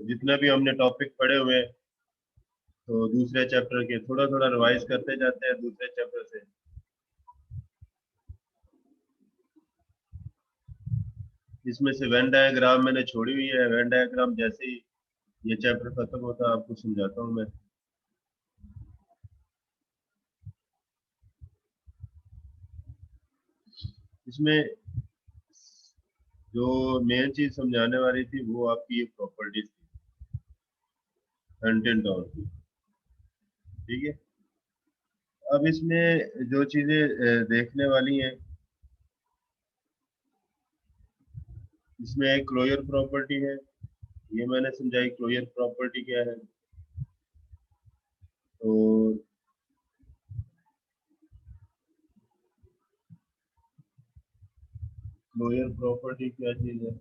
जितना भी हमने टॉपिक पढ़े हुए हैं, तो दूसरे चैप्टर के थोड़ा थोड़ा रिवाइज करते जाते हैं दूसरे चैप्टर से। इसमें से वेन डायग्राम मैंने छोड़ी हुई है। वेन डायग्राम जैसे ही ये चैप्टर खत्म होता है आपको समझाता हूँ मैं। इसमें जो मेन चीज समझाने वाली थी वो आपकी ये प्रॉपर्टीज थी कंटेंट और की, ठीक है। अब इसमें जो चीजें देखने वाली हैं, इसमें एक क्लोजर प्रॉपर्टी है, ये मैंने समझाई क्लोजर प्रॉपर्टी क्या है। तो क्लोजर प्रॉपर्टी क्या चीज है?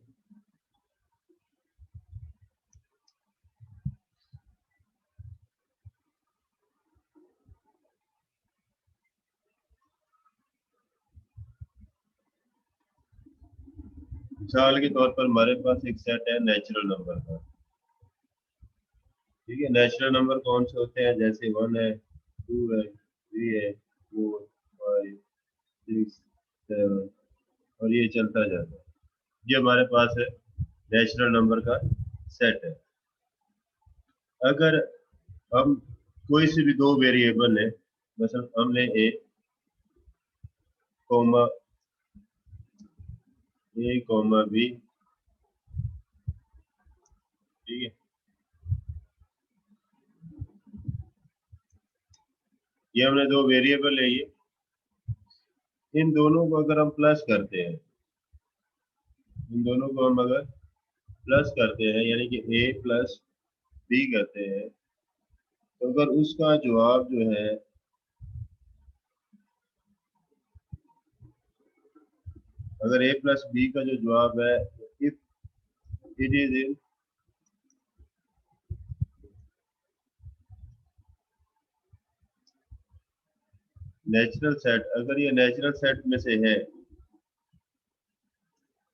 मिसाल के तौर पर हमारे पास एक सेट है नेचुरल नंबर का, ठीक है। नेचुरल नंबर कौन से होते हैं? जैसे 1 है, 2 है, 3 है, 4, 5, 6, 7 और ये चलता जाता है। ये हमारे पास है नेचुरल नंबर का सेट है। अगर हम कोई से भी दो वेरिएबल है, मतलब हमने ए कॉमा बी, ठीक है, ये हमने दो वेरिएबल है। ये इन दोनों को अगर हम प्लस करते हैं, इन दोनों को हम अगर प्लस करते हैं यानी कि ए प्लस बी करते हैं, तो अगर उसका जवाब जो है, अगर ए प्लस बी का जो जवाब है, if it is in natural set, अगर ये नेचुरल सेट में से है,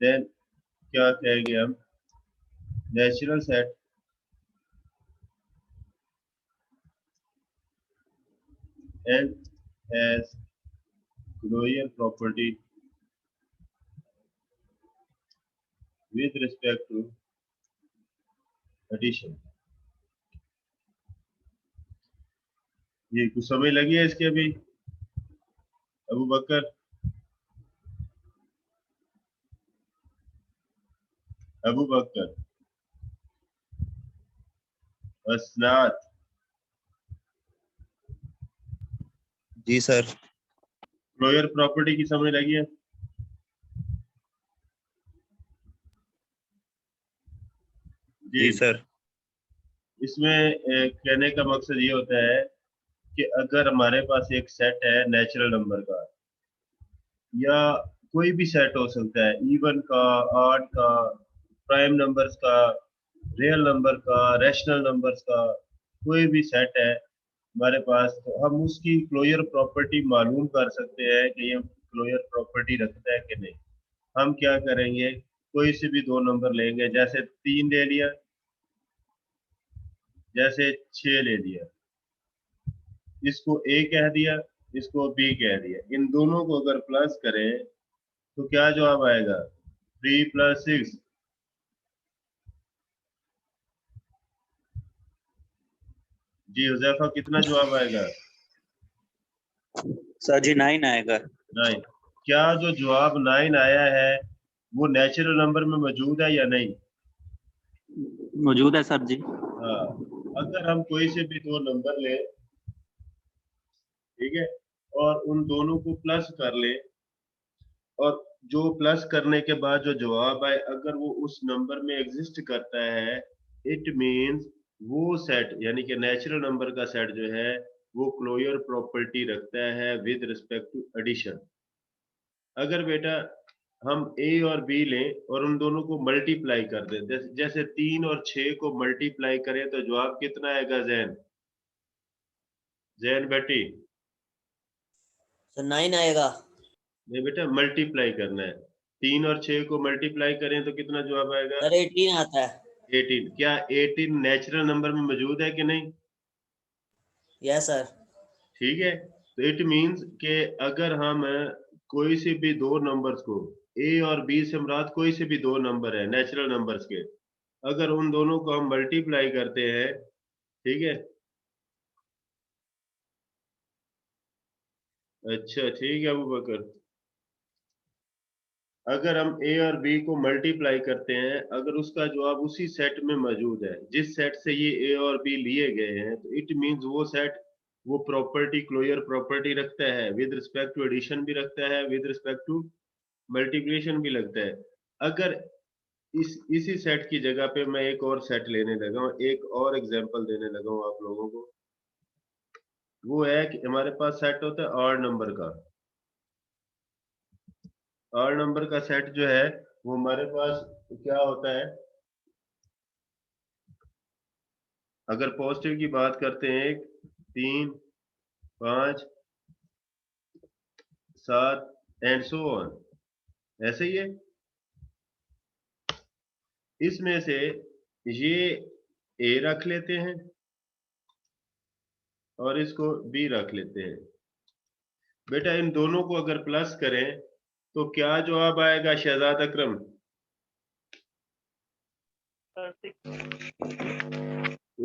देन क्या कहेंगे हम? Natural set and as closure property with respect to addition। ये कुछ समझ लगी है इसके अभी अबू बकर? अबू बकर, असनाद, जी सर। क्लोजर प्रॉपर्टी की समझ लगी है? जी सर। इसमें कहने का मकसद ये होता है कि अगर हमारे पास एक सेट है नेचुरल नंबर का, या कोई भी सेट हो सकता है, इवन का, ऑड का, प्राइम नंबर्स का, रियल नंबर का, रैशनल नंबर्स का, कोई भी सेट है हमारे पास, तो हम उसकी क्लोजर प्रॉपर्टी मालूम कर सकते हैं कि ये क्लोजर प्रॉपर्टी रखता है कि नहीं। हम क्या करेंगे, कोई से भी दो नंबर लेंगे, जैसे 3 ले लिया, जैसे 6 ले लिया, इसको ए कह दिया, इसको बी कह दिया, इन दोनों को अगर प्लस करें तो क्या जवाब आएगा? 3 + 6। जी हुजैफा, कितना जवाब आएगा? सर जी 9 आएगा। 9। क्या जो जवाब 9 आया है वो नेचुरल नंबर में मौजूद है या नहीं? मौजूद है सर जी। हाँ। अगर हम कोई से भी दो नंबर लें, ठीक है, और उन दोनों को प्लस कर ले, और जो प्लस करने के बाद जो जवाब आए अगर वो उस नंबर में एग्जिस्ट करता है, इट मींस वो सेट यानी कि नेचुरल नंबर का सेट जो है वो क्लोजर प्रॉपर्टी रखता है विद रिस्पेक्ट टू एडिशन। अगर बेटा हम ए और बी लें और उन दोनों को मल्टीप्लाई कर दें, जैसे 3 और 6 को मल्टीप्लाई करें तो जवाब कितना आएगा? जैन, जैन बेटी। सर 9 आएगा। नहीं बेटा, मल्टीप्लाई करना है। 3 और 6 को मल्टीप्लाई करें तो कितना जवाब आएगा? सर 18 आता है। 18, क्या 18 नेचुरल नंबर में मौजूद है कि नहीं? Yes sir. ठीक है, तो इट मींस कि अगर हम कोई से भी दो नंबर्स को, ए और बी से मुराद कोई से भी दो नंबर है नेचुरल नंबर्स के, अगर उन दोनों को हम मल्टीप्लाई करते हैं, ठीक है, अच्छा ठीक है अबू बकर, अगर हम ए और बी को मल्टीप्लाई करते हैं, अगर उसका जवाब उसी सेट में मौजूद है जिस सेट से ये ए और बी लिए गए हैं, तो इट मींस वो सेट वो प्रॉपर्टी क्लोजर प्रॉपर्टी रखता है, विद रिस्पेक्ट टू एडिशन भी रखता है, विद रिस्पेक्ट टू मल्टीप्लिकेशन भी लगता है। अगर इसी सेट की जगह पे मैं एक और सेट लेने लगा हूँ, एक और एग्जांपल देने लगा हूँ आप लोगों को, वो है कि हमारे पास सेट होता है ऑड नंबर का। ऑड नंबर का सेट जो है वो हमारे पास क्या होता है, अगर पॉजिटिव की बात करते हैं, 1 3 5 7 एंड सो ऑन, ऐसे ही है। इसमें से ये ए रख लेते हैं और इसको बी रख लेते हैं। बेटा इन दोनों को अगर प्लस करें तो क्या जवाब आएगा शहजाद अकरम?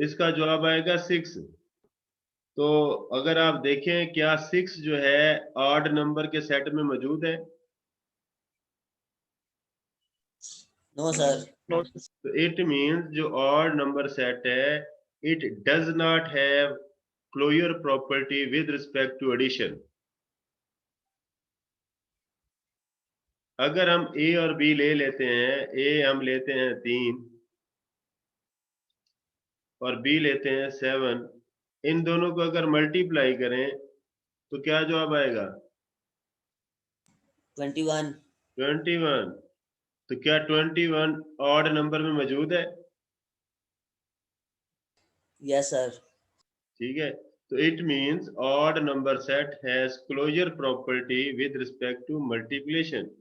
इसका जवाब आएगा 6। तो अगर आप देखें क्या 6 जो है ऑड नंबर के सेट में मौजूद है? No sir. तो इट मींस जो ऑड नंबर सेट है, it does not have closure property with respect to addition. अगर हम ए और बी ले लेते हैं, ए हम लेते हैं 3 और बी लेते हैं 7, इन दोनों को अगर मल्टीप्लाई करें तो क्या जवाब आएगा? 21। 21। तो क्या 21 ऑड नंबर में मौजूद है? Yes sir. ठीक है, तो it means odd number set has closure property with respect to multiplication.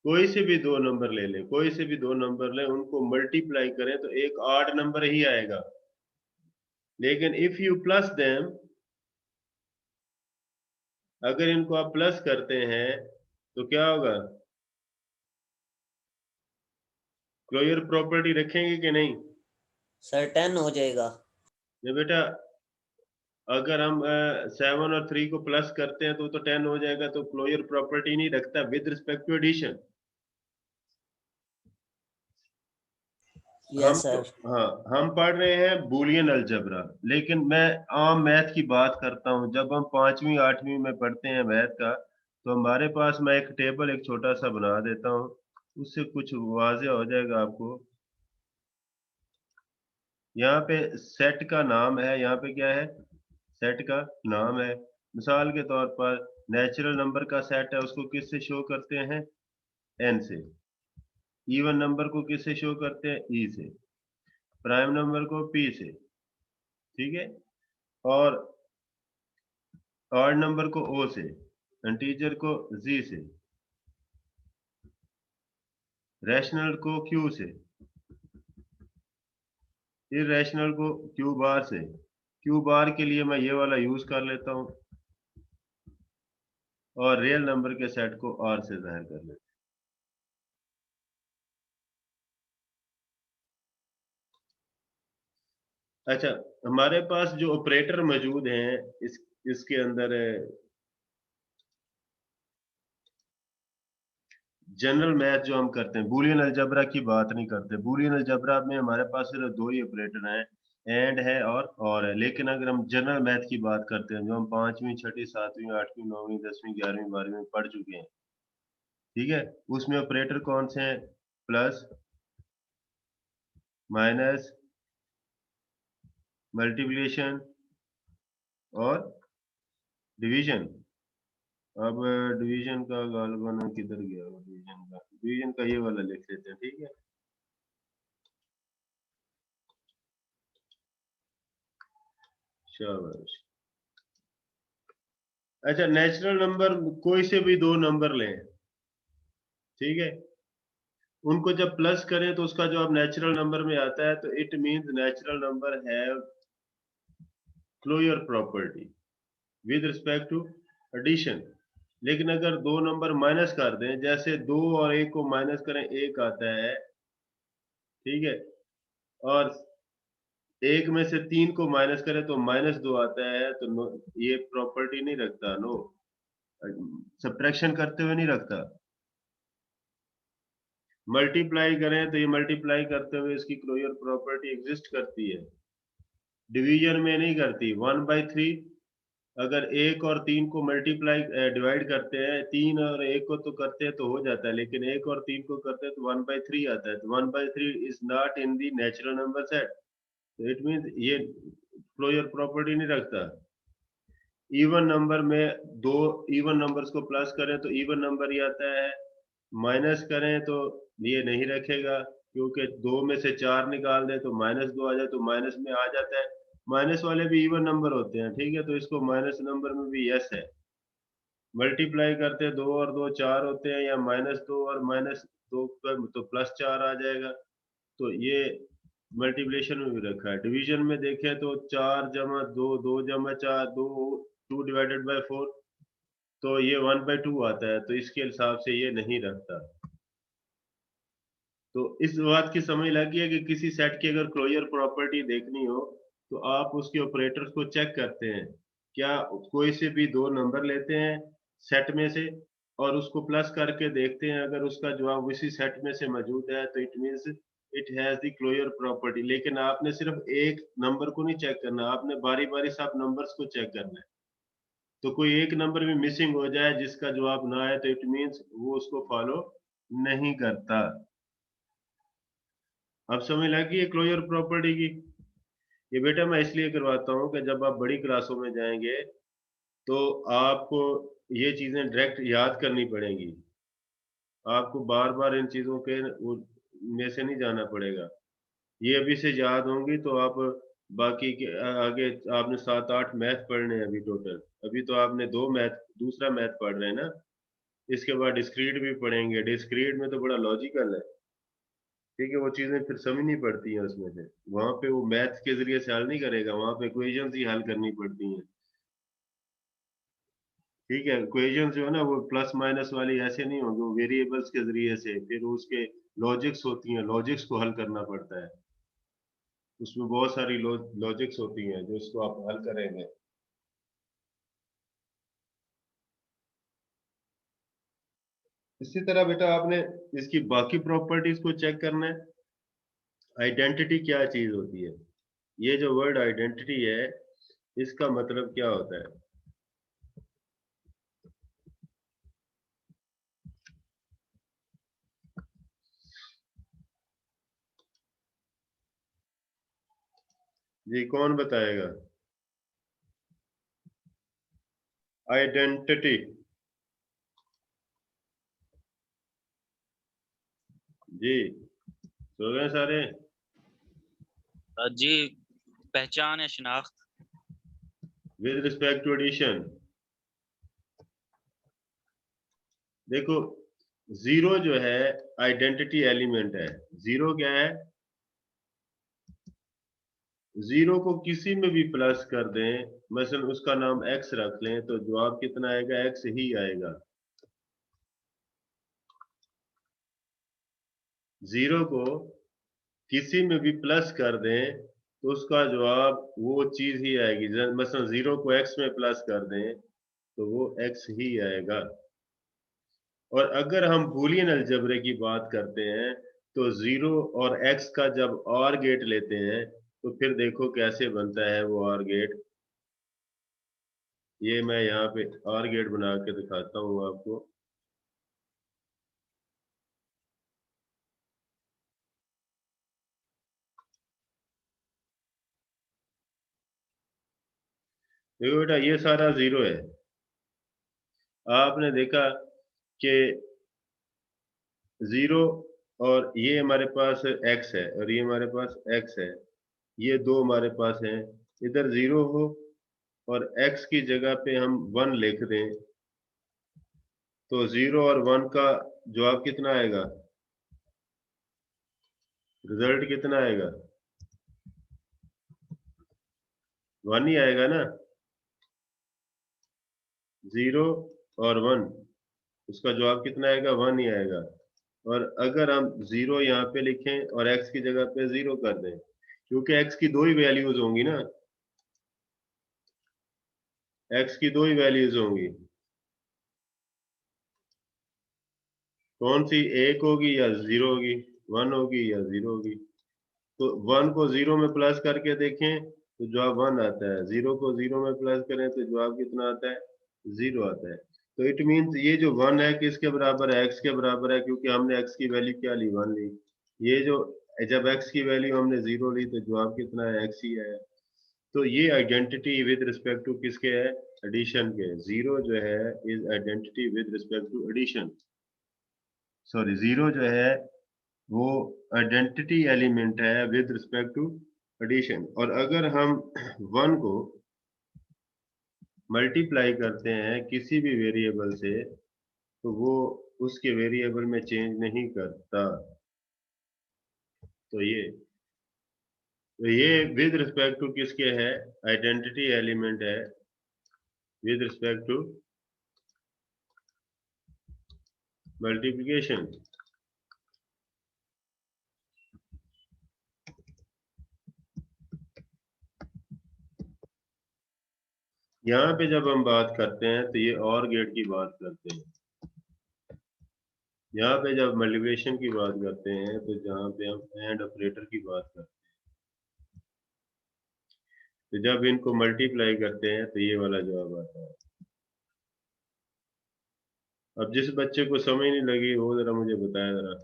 कोई से भी दो नंबर ले लें, कोई से भी दो नंबर लें, उनको मल्टीप्लाई करें तो एक ऑड नंबर ही आएगा। लेकिन इफ यू प्लस देम, अगर इनको आप प्लस करते हैं तो क्या होगा? क्लोजर प्रॉपर्टी रखेंगे कि नहीं? सर 10 हो जाएगा। ये बेटा अगर हम 7 और 3 को प्लस करते हैं तो 10 हो जाएगा, तो क्लोजर प्रॉपर्टी नहीं रखता विद रिस्पेक्ट टू एडिशन। हम यस तो सर। हाँ, हम पढ़ रहे हैं बूलियन अलजबरा, लेकिन मैं आम मैथ की बात करता हूँ। जब हम 5वीं 8वीं में पढ़ते हैं मैथ का, तो हमारे पास मैं एक टेबल एक छोटा सा बना देता हूँ, उससे कुछ वाज़ेह हो जाएगा आपको। यहाँ पे सेट का नाम है, यहाँ पे क्या है? सेट का नाम है। मिसाल के तौर पर नेचुरल नंबर का सेट है, उसको किससे शो करते हैं? एन से। इवन नंबर को किससे शो करते हैं? ई से। प्राइम नंबर को पी से। ठीक है, और ऑड नंबर को ओ से, इंटीजर को जी से, रैशनल को क्यू से, इरैशनल को क्यू बार से। क्यू बार के लिए मैं ये वाला यूज कर लेता हूँ, और रियल नंबर के सेट को आर से जाहिर कर लेता हूँ। अच्छा, हमारे पास जो ऑपरेटर मौजूद हैं इसके अंदर जनरल मैथ जो हम करते हैं, बूलियन अलजबरा की बात नहीं करते। बूलियन अलजबरा में हमारे पास सिर्फ दो ही ऑपरेटर हैं, एंड है और है। लेकिन अगर हम जनरल मैथ की बात करते हैं, जो हम 5वीं 6वीं 7वीं 8वीं 9वीं 10वीं 11वीं 12वीं में पढ़ चुके हैं, ठीक है, उसमें ऑपरेटर कौन से हैं? प्लस, माइनस, मल्टीप्लिकेशन और डिवीजन। अब डिवीजन का गालबन किधर गया? डिवीजन का ये वाला लिख लेते हैं, ठीक है। शाबाश। अच्छा, नेचुरल नंबर कोई से भी दो नंबर लें, ठीक है, उनको जब प्लस करें तो उसका जवाब नेचुरल नंबर में आता है, तो it means natural number have closure property with respect to addition. लेकिन अगर दो नंबर माइनस कर दें, जैसे 2 और 1 को माइनस करें 1 आता है, ठीक है, और 1 में से 3 को माइनस करें तो -2 आता है, तो ये प्रॉपर्टी नहीं रखता, नो, सब्ट्रैक्शन करते हुए नहीं रखता। मल्टीप्लाई करें तो ये मल्टीप्लाई करते हुए इसकी क्लोजर प्रॉपर्टी एग्जिस्ट करती है, डिवीजन में नहीं करती। 1/3 अगर 1 और 3 को मल्टीप्लाई डिवाइड करते हैं, 3 और 1 को तो करते हैं तो हो जाता है, लेकिन 1 और 3 को करते हैं तो 1/3 आता है, तो 1/3 is not in the natural number set, तो इट मींस ये क्लोजर प्रॉपर्टी नहीं रखता। इवन नंबर में दो इवन नंबर्स को प्लस करें तो इवन नंबर ही आता है, माइनस करें तो ये नहीं रखेगा, क्योंकि 2 में से 4 निकाल दें तो -2 आ जाए तो माइनस में आ जाता है। माइनस वाले भी इवन नंबर होते हैं, ठीक है, तो इसको माइनस नंबर में भी यस है। मल्टीप्लाई करते हैं 2 और 2 4 होते हैं, या -2 और -2 कर तो +4 आ जाएगा, तो ये मल्टीप्लिकेशन में भी रखा है। डिवीजन में देखें तो 4 जमा 2 2 जमा 4 2 2 डिवाइडेड बाय 4, तो ये 1/2 आता है, तो इसके हिसाब से ये नहीं रखता। तो इस बात की समझ लगी है कि किसी सेट की अगर क्लोजर प्रॉपर्टी देखनी हो तो आप उसके ऑपरेटर्स को चेक करते हैं, क्या कोई से भी दो नंबर लेते हैं सेट में से और उसको प्लस करके देखते हैं, अगर उसका जवाब उसी सेट में से मौजूद है तो it means it has the closure property. लेकिन आपने सिर्फ एक नंबर को नहीं चेक करना, आपने बारी बारी सब नंबर्स को चेक करना है। तो कोई एक नंबर भी मिसिंग हो जाए जिसका जवाब ना आए तो इट मींस वो उसको फॉलो नहीं करता। अब समझ लगी है क्लोजर प्रॉपर्टी की। ये बेटा मैं इसलिए करवाता हूँ कि जब आप बड़ी क्लासों में जाएंगे तो आपको ये चीजें डायरेक्ट याद करनी पड़ेंगी, आपको बार बार इन चीजों के में से नहीं जाना पड़ेगा। ये अभी से याद होंगी तो आप बाकी के आगे आपने 7-8 मैथ पढ़ने हैं अभी टोटल, अभी तो आपने दूसरा मैथ पढ़ रहे हैं ना, इसके बाद डिस्क्रीट भी पढ़ेंगे। डिस्क्रीट में तो बड़ा लॉजिकल है, ठीक है, वो चीजें फिर समझनी पड़ती हैं उसमें से, वहां पे वो मैथ के जरिए से हल नहीं करेगा, वहां पे इक्वेशंस ही हल करनी पड़ती हैं, ठीक है। इक्वेशंस जो है ना वो प्लस माइनस वाली ऐसे नहीं होंगे, वो वेरिएबल्स के जरिए से फिर उसके लॉजिक्स होती हैं, लॉजिक्स को हल करना पड़ता है, उसमें बहुत सारी लॉजिक्स होती हैं जो इसको आप हल करेंगे। इसी तरह बेटा आपने इसकी बाकी प्रॉपर्टीज को चेक करना है। आइडेंटिटी क्या चीज होती है, ये जो वर्ड आइडेंटिटी है इसका मतलब क्या होता है। जी कौन बताएगा। आइडेंटिटी, जी सो गए सारे। जी, पहचान या शिनाख्त। विद रिस्पेक्ट टू एडिशन, देखो जीरो जो है आइडेंटिटी एलिमेंट है। जीरो क्या है, जीरो को किसी में भी प्लस कर दें, मसलन उसका नाम एक्स रख लें, तो जवाब कितना आएगा, एक्स ही आएगा। जीरो को किसी में भी प्लस कर दें तो उसका जवाब वो चीज ही आएगी, मसलन जीरो को एक्स में प्लस कर दें तो वो एक्स ही आएगा। और अगर हम बूलियन अलजेब्रे की बात करते हैं तो जीरो और एक्स का जब और गेट लेते हैं तो फिर देखो कैसे बनता है वो और गेट। ये मैं यहाँ पे और गेट बना के दिखाता हूँ आपको। देखो बेटा ये सारा जीरो है, आपने देखा कि जीरो और ये हमारे पास एक्स है और ये हमारे पास एक्स है, ये दो हमारे पास हैं, इधर जीरो हो और एक्स की जगह पे हम 1 लिख दें तो जीरो और 1 का जवाब कितना आएगा, रिजल्ट कितना आएगा? 1 ही आएगा ना, 0 और 1, उसका जवाब कितना आएगा? 1 ही आएगा। और अगर हम 0 यहाँ पे लिखें और x की जगह पे 0 कर दें, क्योंकि x की 2 ही वैल्यूज होंगी ना, x की 2 ही वैल्यूज होंगी, कौन सी? 1 होगी या 0 होगी, 1 होगी या 0 होगी। तो 1 को 0 में प्लस करके देखें तो जवाब 1 आता है, 0 को 0 में प्लस करें तो जवाब कितना आता है? 0 आता है। तो इट मीन्स ये जो 1 है किसके बराबर है? x के बराबर है, क्योंकि हमने x की वैल्यू क्या ली? 1 ली। ये जो जब x की वैल्यू हमने 0 ली तो जवाब कितना है? x ही है। तो ये आइडेंटिटी विद रिस्पेक्ट टू किसके है? एडिशन के। 0 जो है is identity with respect to addition. Sorry, 0 जो है वो आइडेंटिटी एलिमेंट है विद रिस्पेक्ट टू एडिशन। और अगर हम 1 को मल्टीप्लाई करते हैं किसी भी वेरिएबल से तो वो उसके वेरिएबल में चेंज नहीं करता। तो ये विद रिस्पेक्ट टू किसके है? आइडेंटिटी एलिमेंट है विद रिस्पेक्ट टू मल्टीप्लिकेशन। यहाँ पे जब हम बात करते हैं तो ये और गेट की बात करते हैं। यहाँ पे जब मल्टीप्लिकेशन की बात करते हैं तो जहाँ पे हम एंड ऑपरेटर की बात करते हैं, तो जब इनको मल्टीप्लाई करते हैं तो ये वाला जवाब आता है। अब जिस बच्चे को समझ नहीं लगी वो जरा मुझे बताया जरा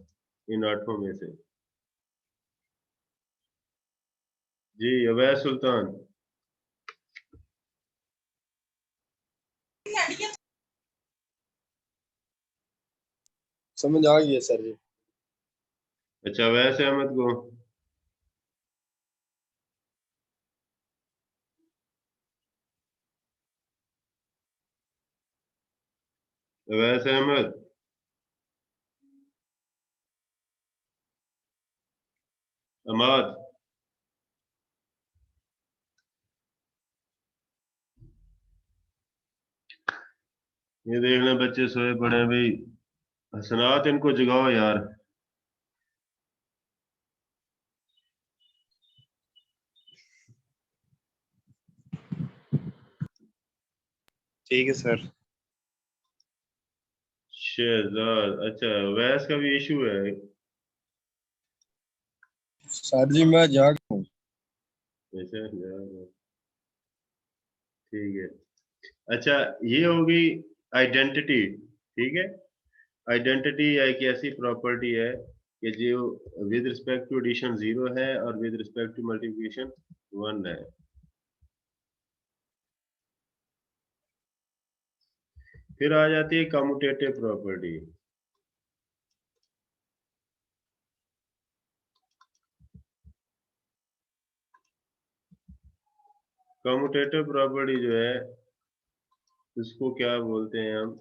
इन 8 में से। जी अवैध सुल्तान। समझ आ गई है सर जी। अच्छा, अवैध अहमद को? अवैध अहमद, अमाद, ये देखना बच्चे सोए पड़े हैं भाई। हसनात इनको जगाओ यार। ठीक है सर। शहजाद, अच्छा वैस का भी इशू है। सर जी मैं जाग हूँ। ऐसा ठीक है। अच्छा, ये होगी आइडेंटिटी। ठीक है, आइडेंटिटी एक ऐसी प्रॉपर्टी है कि जो विद रिस्पेक्ट टू एडिशन 0 है और विद रिस्पेक्ट टू मल्टीप्लिकेशन 1 है। फिर आ जाती है कम्यूटेटिव प्रॉपर्टी। कम्यूटेटिव प्रॉपर्टी जो है उसको क्या बोलते हैं हम?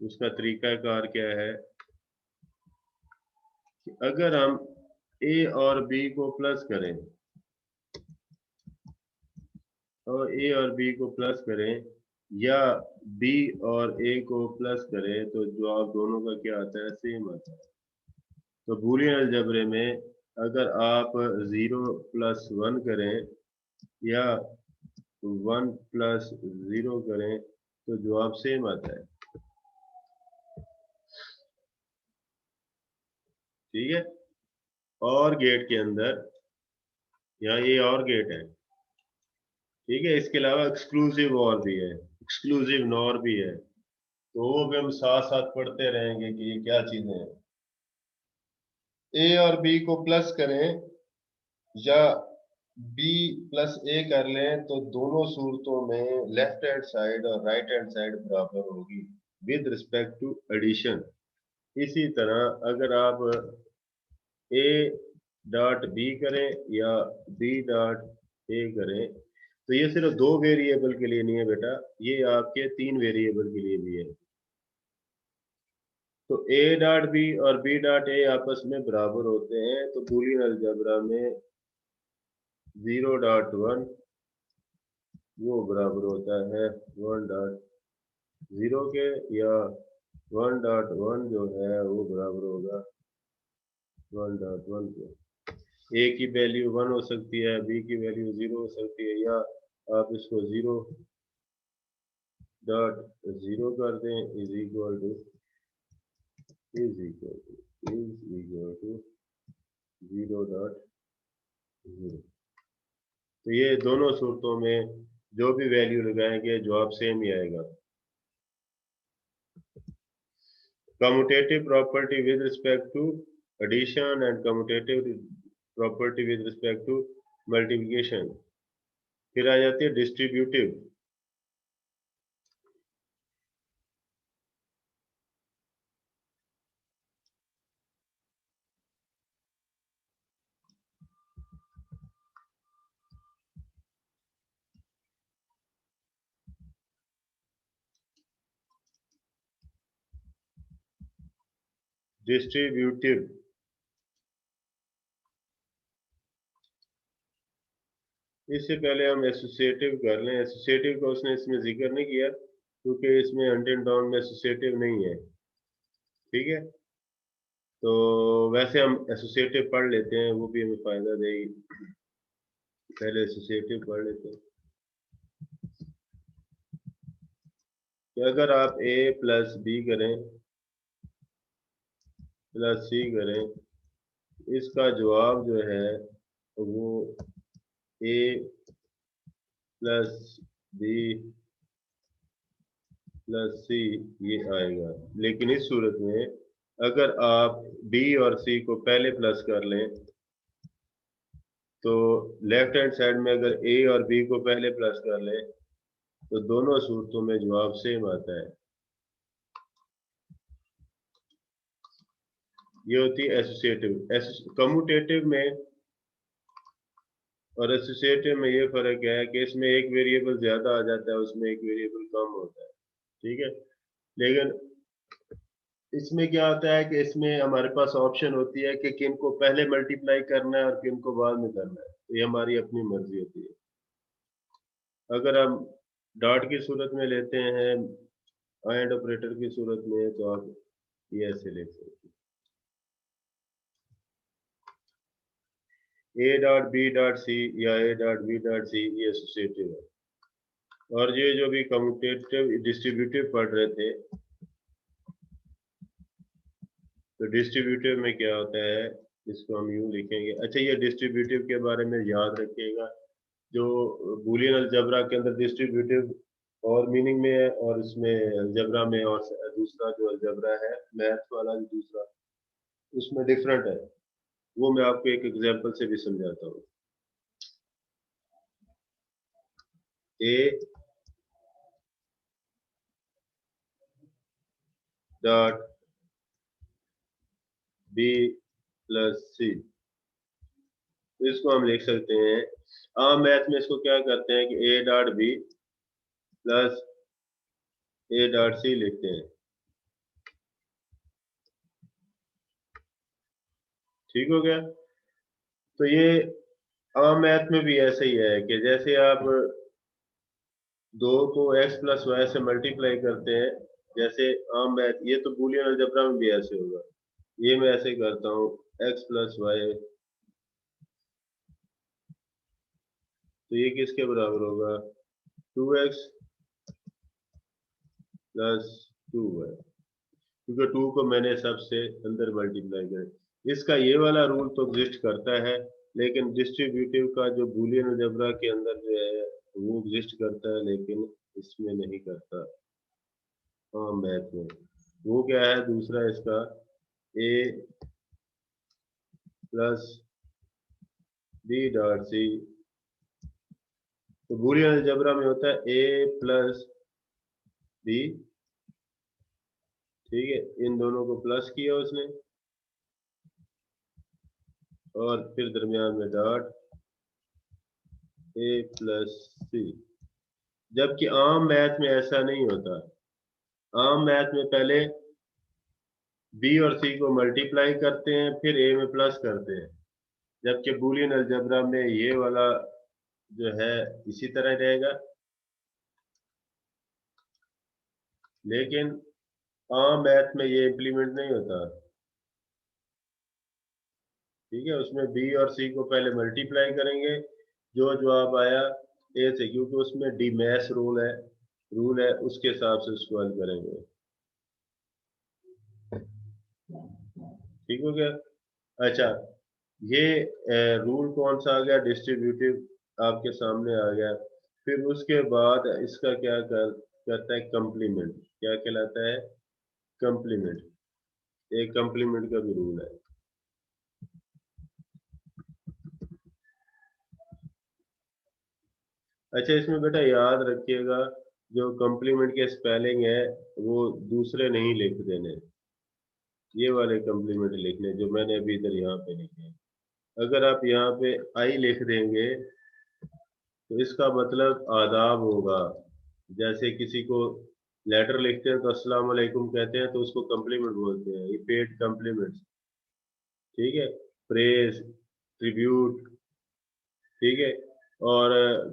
उसका तरीकाकार क्या है कि अगर हम a और b को प्लस करें या b और a को प्लस करें तो जवाब दोनों का क्या आता है? सेम आता है। तो बूलियन अलजेब्रे में अगर आप 0 प्लस 1 करें या 1 प्लस 0 करें तो जवाब सेम आता है। ठीक है, और गेट के अंदर, यहाँ ये और गेट है। ठीक है, इसके अलावा एक्सक्लूसिव और भी है, एक्सक्लूसिव नॉर भी है। तो वो भी हम साथ साथ पढ़ते रहेंगे कि ये क्या चीजें हैं। ए और बी को प्लस करें या बी प्लस ए कर लें तो दोनों सूरतों में लेफ्ट हैंड साइड और राइट हैंड साइड बराबर होगी विद रिस्पेक्ट टू एडिशन। इसी तरह अगर आप ए डॉट बी करें या बी डॉट ए करें तो ये सिर्फ 2 वेरिएबल के लिए नहीं है बेटा, ये आपके 3 वेरिएबल के लिए भी है। तो ए डॉट बी और बी डॉट ए आपस में बराबर होते हैं, तो बूलियन अलजेब्रा में 0.1 वो बराबर होता है 1.0 के, या 1.1 जो है वो बराबर होगा 1.1 के। ए की वैल्यू 1 हो सकती है, बी की वैल्यू 0 हो सकती है, या आप इसको 0.0 कर दें इज इक्वल टू 0.0। तो ये दोनों सूरतों में जो भी वैल्यू लगाएंगे जवाब सेम ही आएगा। Commutative property with respect to addition and commutative property with respect to multiplication. फिर आ जाती है डिस्ट्रीब्यूटिव। डिस्ट्रीब्यूटिव इससे पहले हम एसोसिएटिव कर लें। एसोसिएटिव का उसने इसमें जिक्र नहीं किया क्योंकि इसमें हंटिंग डाउन में एसोसिएटिव नहीं है, ठीक है। तो वैसे हम एसोसिएटिव पढ़ लेते हैं, वो भी हमें फायदा देगी। पहले एसोसिएटिव पढ़ लेते हैं कि अगर आप ए प्लस बी करें प्लस सी करें, इसका जवाब जो है वो ए प्लस बी प्लस सी ये आएगा। लेकिन इस सूरत में अगर आप बी और सी को पहले प्लस कर लें तो लेफ्ट हैंड साइड में अगर ए और बी को पहले प्लस कर लें तो दोनों सूरतों में जवाब सेम आता है। ये होती है एसोसिएटिव। कम्यूटेटिव में और एसोसिएटिव में ये फर्क है कि इसमें एक वेरिएबल ज्यादा आ जाता है, उसमें एक वेरिएबल कम होता है, ठीक है। लेकिन इसमें क्या होता है कि इसमें हमारे पास ऑप्शन होती है कि किन को पहले मल्टीप्लाई करना है और किन को बाद में करना है, तो ये हमारी अपनी मर्जी होती है। अगर हम डॉट की सूरत में लेते हैं, एंड ऑपरेटर की सूरत में, तो आप ये ऐसे लिख सकते हैं A dot B dot C या A dot B dot C, ये एसोसिएटिव है। और ये जो भी कम्यूटेटिव डिस्ट्रीब्यूटिव पढ़ रहे थे, तो डिस्ट्रीब्यूटिव में क्या होता है, इसको हम यूं लिखेंगे। अच्छा, ये डिस्ट्रीब्यूटिव के बारे में याद रखिएगा, जो बूलियन अलजेब्रा के अंदर डिस्ट्रीब्यूटिव और मीनिंग में है और इसमें अलजेब्रा में, और दूसरा जो अलजेब्रा है मैथ वाला जो दूसरा, उसमें डिफरेंट है। वो मैं आपको एक एग्जांपल से भी समझाता हूँ। ए डॉट बी प्लस सी, इसको हम लिख सकते हैं, आम मैथ में इसको क्या करते हैं कि A dot B plus A dot C लिखते हैं, ठीक हो गया। तो ये आम मैथ में भी ऐसे ही है कि जैसे आप दो को x प्लस वाई से मल्टीप्लाई करते हैं, जैसे आम मैथ, ये तो बूलियन अलजेब्रा में भी ऐसे होगा। ये मैं ऐसे करता हूँ x प्लस वाई, तो ये किसके बराबर होगा 2x प्लस 2y, क्योंकि 2 को मैंने सबसे अंदर मल्टीप्लाई किया। इसका ये वाला रूल तो एग्जिस्ट करता है, लेकिन डिस्ट्रीब्यूटिव का जो बूलियन अलजेब्रा के अंदर जो है वो एग्जिस्ट करता है, लेकिन इसमें नहीं करता। हाँ, मैथ में वो क्या है, दूसरा इसका a plus B dot C, तो बूलियन अलजेब्रा में होता है a प्लस बी, ठीक है। इन दोनों को प्लस किया उसने और फिर दरमियान में डॉट a प्लस सी। जबकि आम मैथ में ऐसा नहीं होता। आम मैथ में पहले बी और सी को मल्टीप्लाई करते हैं, फिर ए में प्लस करते हैं, जबकि बूलियन अलजेब्रा में ये वाला जो है इसी तरह रहेगा। लेकिन आम मैथ में ये इम्प्लीमेंट नहीं होता। ठीक है, उसमें बी और सी को पहले मल्टीप्लाई करेंगे, जो जवाब आया ए से, क्योंकि उसमें डी मैथ रूल है, उसके हिसाब से उसको हल करेंगे। ठीक हो गया। अच्छा, ये रूल कौन सा आ गया, डिस्ट्रीब्यूटिव आपके सामने आ गया। फिर उसके बाद इसका क्या करता है, कंप्लीमेंट। क्या कहलाता है, कंप्लीमेंट। एक कंप्लीमेंट का भी रूल है। अच्छा, इसमें बेटा याद रखिएगा, जो कंप्लीमेंट के स्पेलिंग है वो दूसरे नहीं लिख देने, ये वाले कंप्लीमेंट लिखने जो मैंने अभी इधर यहाँ पे लिखे हैं। अगर आप यहाँ पे आई लिख देंगे तो इसका मतलब आदाब होगा। जैसे किसी को लेटर लिखते हैं तो अस्सलाम वालेकुम कहते हैं, तो उसको कम्प्लीमेंट बोलते हैं, ये पेड कम्प्लीमेंट। ठीक है, प्रेज, ट्रिब्यूट। ठीक है, और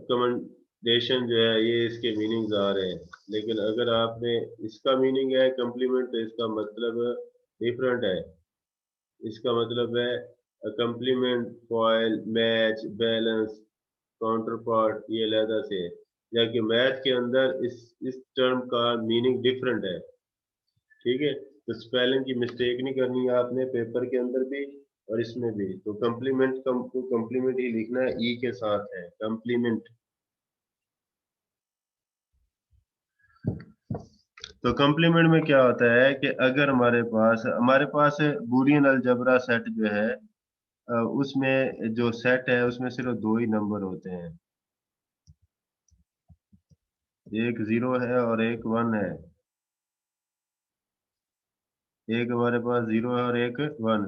कमेंडेशन जो है, ये इसके मीनिंग्स आ रहे हैं। लेकिन अगर आपने इसका मीनिंग है कम्प्लीमेंट, तो इसका मतलब डिफरेंट है। इसका मतलब है complement, foil, match, balance, counter part, ये अलहदा से है। जबकि मैथ के अंदर इस टर्म का मीनिंग डिफरेंट है। ठीक है, तो स्पेलिंग की मिस्टेक नहीं करनी है आपने, पेपर के अंदर भी और इसमें भी। तो कम्प्लीमेंट को कम्प्लीमेंट ही लिखना है, ई के साथ है कम्प्लीमेंट। तो कम्प्लीमेंट में क्या होता है कि अगर हमारे पास बूलियन अलजेब्रा सेट जो है, उसमें जो सेट है उसमें सिर्फ दो ही नंबर होते हैं, एक 0 है और एक 1 है। एक हमारे पास 0 है और एक 1।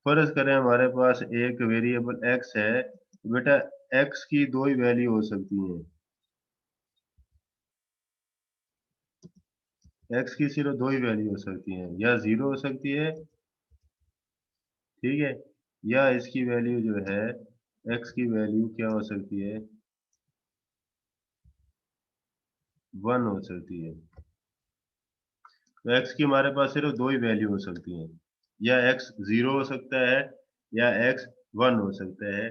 फर्ज करें हमारे पास एक वेरिएबल x है, तो बेटा x की दो ही वैल्यू हो सकती हैं। x की सिर्फ दो ही वैल्यू हो सकती हैं, या 0 हो सकती है, ठीक है, या इसकी वैल्यू जो है, x की वैल्यू क्या हो सकती है, 1 हो सकती है। तो x की हमारे पास सिर्फ दो ही वैल्यू हो सकती हैं, या x 0 हो सकता है या x 1 हो सकता है।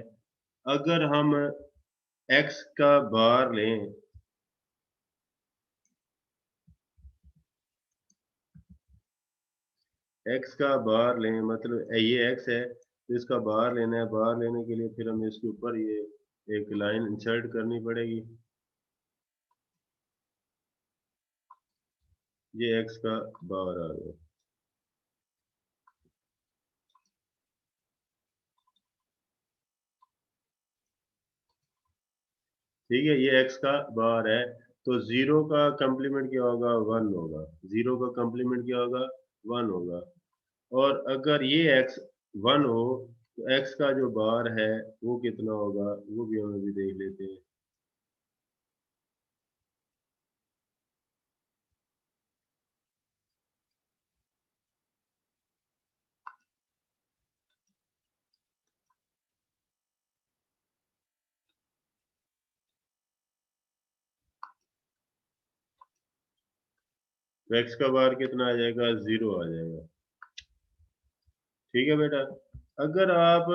अगर हम x का बार लें, x का बार लें, मतलब ये x है, तो इसका बार लेना है। बार लेने के लिए फिर हमें इसके ऊपर ये एक लाइन इंसर्ट करनी पड़ेगी। ये x का बार आ गया। ठीक है, ये x का बार है। तो 0 का कंप्लीमेंट क्या होगा, 1 होगा। 0 का कंप्लीमेंट क्या होगा, 1 होगा। और अगर ये x 1 हो, तो x का जो बार है वो कितना होगा, वो भी हम अभी देख लेते हैं। तो x का बार कितना आ जाएगा, 0 आ जाएगा। ठीक है बेटा, अगर आप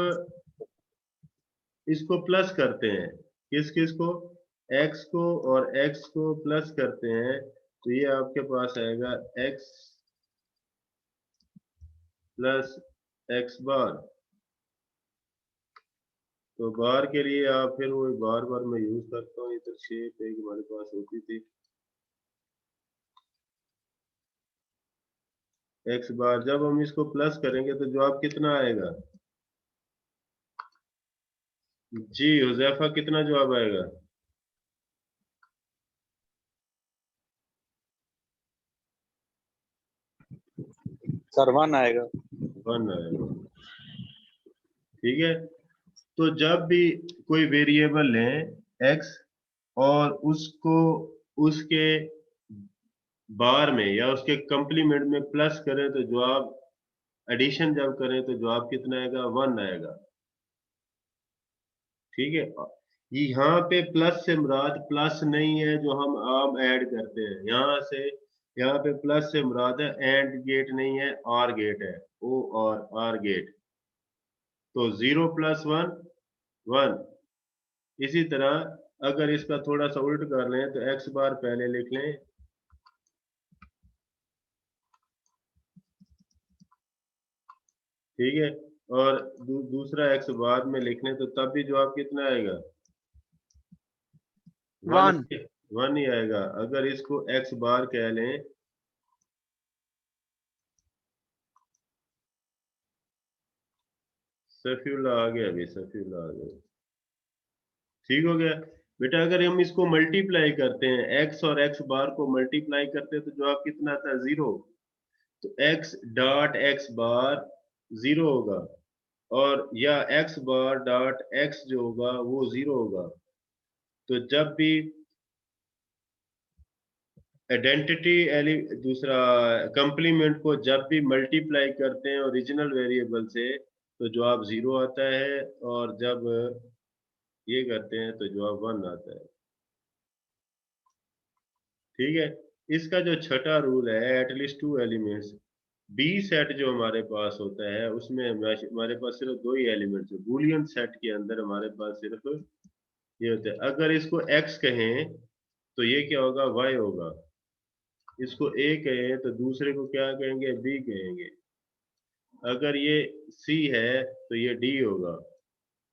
इसको प्लस करते हैं, किस को, x को और x को प्लस करते हैं, तो ये आपके पास आएगा x प्लस x बार। तो बार के लिए आप फिर वो बार बार मैं यूज करता हूँ, इधर शेप एक हमारे पास होती थी, x बार। जब हम इसको प्लस करेंगे तो जवाब कितना आएगा, जी हुजैफा, कितना जवाब आएगा, सर 1 आएगा। 1 आएगा। ठीक है, तो जब भी कोई वेरिएबल लें x और उसको उसके बार में या उसके कंप्लीमेंट में प्लस करें, तो जवाब एडिशन जब करें तो जवाब कितना आएगा, 1 आएगा। ठीक है, यहाँ पे प्लस से मुराद प्लस नहीं है जो हम आम ऐड करते हैं, यहाँ पे प्लस से मुराद है एंड गेट नहीं है, आर गेट है, ओ और आर गेट। तो 0 + 1 1। इसी तरह अगर इसका थोड़ा सा उल्ट कर लें तो x बार पहले लिख लें, ठीक है, और दूसरा x बाद में लिख लें तो तब भी जवाब कितना आएगा, 1 ही आएगा। अगर इसको x बार कह लें, सफीउल्लाह आ गया, अभी सफीउल्लाह आ गया, ठीक हो गया बेटा। अगर हम इसको मल्टीप्लाई करते हैं, x और x बार को मल्टीप्लाई करते हैं तो जवाब कितना आता है, 0। तो x डॉट x बार 0 होगा, और या x बार डॉट x जो होगा वो 0 होगा। तो जब भी आइडेंटिटी दूसरा कंप्लीमेंट को जब भी मल्टीप्लाई करते हैं ओरिजिनल वेरिएबल से तो जवाब 0 आता है, और जब ये करते हैं तो जवाब 1 आता है। ठीक है, इसका जो छठा रूल है, एटलीस्ट 2 एलिमेंट्स। बी सेट जो हमारे पास होता है उसमें हमारे पास सिर्फ 2 ही एलिमेंट्स है। बूलियन सेट के अंदर हमारे पास सिर्फ ये होता है। अगर इसको x कहें तो ये क्या होगा, y होगा। इसको a कहें तो दूसरे को क्या कहेंगे, b कहेंगे। अगर ये c है तो ये d होगा,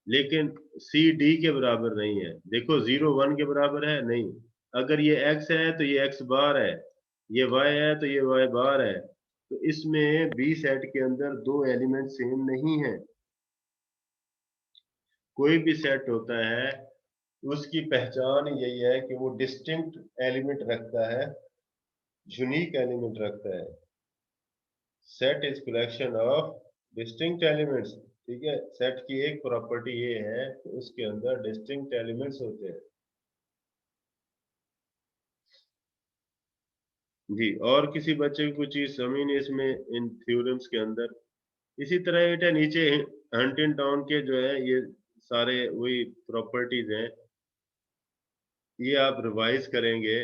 लेकिन c d के बराबर नहीं है। देखो 0 1 के बराबर है नहीं। अगर ये x है तो ये x बार है, ये y है तो ये y बार है। तो इसमें बी सेट के अंदर 2 एलिमेंट सेम नहीं है। कोई भी सेट होता है उसकी पहचान यही है कि वो डिस्टिंक्ट एलिमेंट रखता है, यूनिक एलिमेंट रखता है। Set is collection of distinct elements. ठीक है, सेट की एक प्रॉपर्टी ये है कि उसके अंदर डिस्टिंक्ट एलिमेंट्स होते हैं। जी, और किसी बच्चे को कुछ चीज समझ नहीं इसमें, इन थ्योरम्स के अंदर। इसी तरह बेटा नीचे हंटिंगटन के जो है ये सारे वही प्रॉपर्टीज हैं, ये आप रिवाइज करेंगे।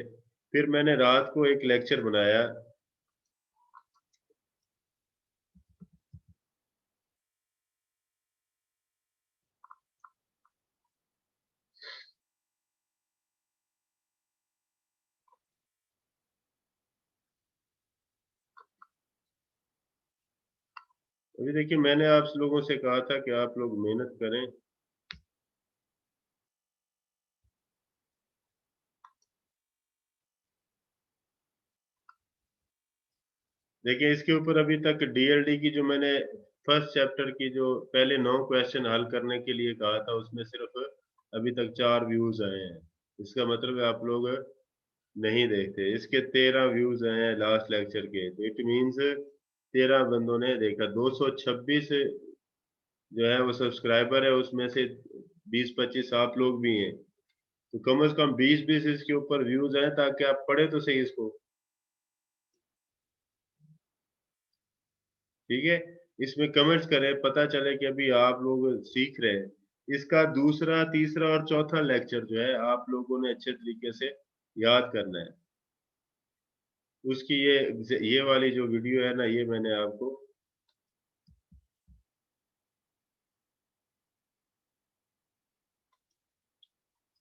फिर मैंने रात को एक लेक्चर बनाया, अभी देखिए मैंने आप लोगों से कहा था कि आप लोग मेहनत करें। देखिए इसके ऊपर अभी तक डीएलडी की जो मैंने फर्स्ट चैप्टर की जो पहले 9 क्वेश्चन हल करने के लिए कहा था उसमें सिर्फ अभी तक 4 व्यूज आए हैं। इसका मतलब है आप लोग नहीं देखते। इसके 13 व्यूज आए हैं लास्ट लेक्चर के, तो इट मींस 13 बंदों ने देखा। 226 जो है वो सब्सक्राइबर है, उसमें से 20-25 आप लोग भी हैं। तो कम से कम 20-20 इसके ऊपर व्यूज हैं ताकि आप पढ़े तो सही इसको। ठीक है, इसमें कमेंट्स करें, पता चले कि अभी आप लोग सीख रहे हैं। इसका दूसरा, तीसरा और चौथा लेक्चर जो है आप लोगों ने अच्छे तरीके से याद करना है। उसकी ये वाली जो वीडियो है ना, ये मैंने आपको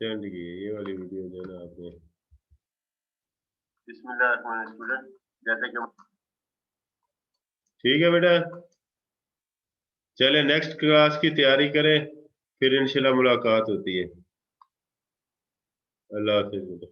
सेंड की है, ये वाली वीडियो जो है ना आपने। बिस्मिल्लाह स्टूडेंट, जैसे कि ठीक है बेटा, चले नेक्स्ट क्लास की तैयारी करें, फिर इंशाल्लाह मुलाकात होती है। अल्लाह हाफिज।